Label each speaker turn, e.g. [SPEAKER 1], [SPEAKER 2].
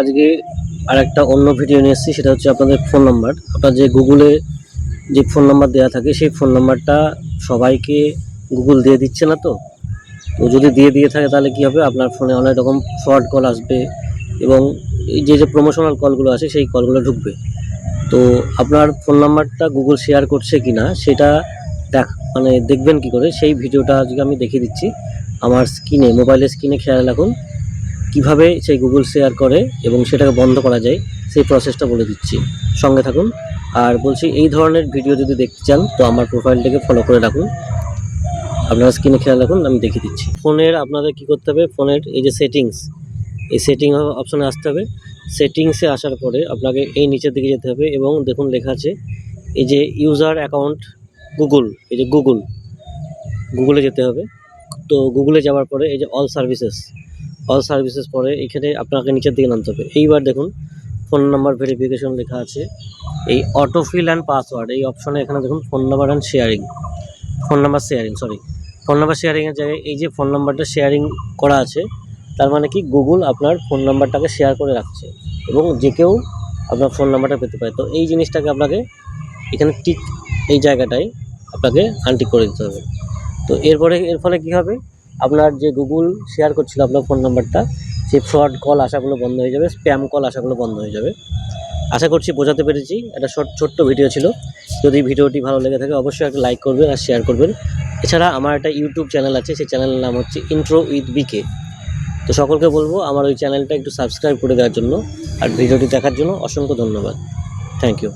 [SPEAKER 1] আজকে আরেকটা অন্য ভিডিও নিয়ে এসেছি, সেটা হচ্ছে আপনাদের ফোন নাম্বার। আপনার যে গুগলে যে ফোন নাম্বার দেওয়া থাকে সেই ফোন নাম্বারটা সবাইকে গুগল দিয়ে দিচ্ছে না। তো যদি দিয়ে থাকে তাহলে কি হবে, আপনার ফোনে অনেক রকম ফ্রড কল আসবে এবং এই যে প্রমোশনাল কলগুলো আসে সেই কলগুলো ঢুকবে। তো আপনার ফোন নাম্বারটা গুগল শেয়ার করছে কি না সেটা দেখবেন কি করে, সেই ভিডিওটা আজকে আমি দেখিয়ে দিচ্ছি। আমার স্ক্রিনে, মোবাইলের স্ক্রিনে খেয়াল রাখুন কিভাবে সেই গুগল শেয়ার করে এবং সেটাকে বন্ধ করা যায়, সেই প্রসেসটা বলে দিচ্ছি। সঙ্গে থাকুন। আর বলছি, এই ধরনের ভিডিও যদি দেখতে চান তো আমার প্রোফাইলটাকে ফলো করে রাখুন। আপনারা স্ক্রিনে খেয়াল রাখুন, আমি দেখিয়ে দিচ্ছি। ফোনের আপনাদের কি করতে হবে, ফোনের এই যে সেটিংস, এই সেটিং অপশনে আসতে হবে। সেটিংসে আসার পরে আপনাকে এই নিচের দিকে যেতে হবে এবং দেখুন লেখা আছে এই যে ইউজার অ্যাকাউন্ট গুগল, এই যে গুগলে যেতে হবে। তো গুগলে যাওয়ার পরে এই যে অল সার্ভিসেস পরে এখানে আপনাকে নিচের দিকে নামতে হবে। এইবার দেখুন ফোন নাম্বার ভেরিফিকেশন লেখা আছে, এই অটোফিল অ্যান্ড পাসওয়ার্ড এই অপশনে এখানে দেখুন ফোন নাম্বার শেয়ারিংয়ের জায়গায় এই যে ফোন নাম্বারটা শেয়ারিং করা আছে, তার মানে কি গুগল আপনার ফোন নাম্বারটাকে শেয়ার করে রাখছে এবং যে কেউ আপনার ফোন নাম্বারটা পেতে পারে। তো এই জিনিসটাকে আপনাকে এখানে টিক, এই জায়গাটায় আপনাকে আনটিক করে দিতে হবে। তো এর ফলে কী হবে, আপনার যে গুগল শেয়ার করছিল আপনার ফোন নাম্বারটা, সেই ফ্রড কল আসাগুলো বন্ধ হয়ে যাবে, স্প্যাম কল আসাগুলো বন্ধ হয়ে যাবে। আশা করছি বোঝাতে পেরেছি। একটা ছোট্ট ভিডিও ছিল। যদি ভিডিওটি ভালো লেগে থাকে অবশ্যই একটা লাইক করবেন আর শেয়ার করবেন। এছাড়া আমার একটা ইউটিউব চ্যানেল আছে, সেই চ্যানেলের নাম হচ্ছে ইন্ট্রো উইথ বিকে। তো সকলকে বলবো আমার ওই চ্যানেলটা একটু সাবস্ক্রাইব করে দেওয়ার জন্য। আর ভিডিওটি দেখার জন্য অসংখ্য ধন্যবাদ। Thank you.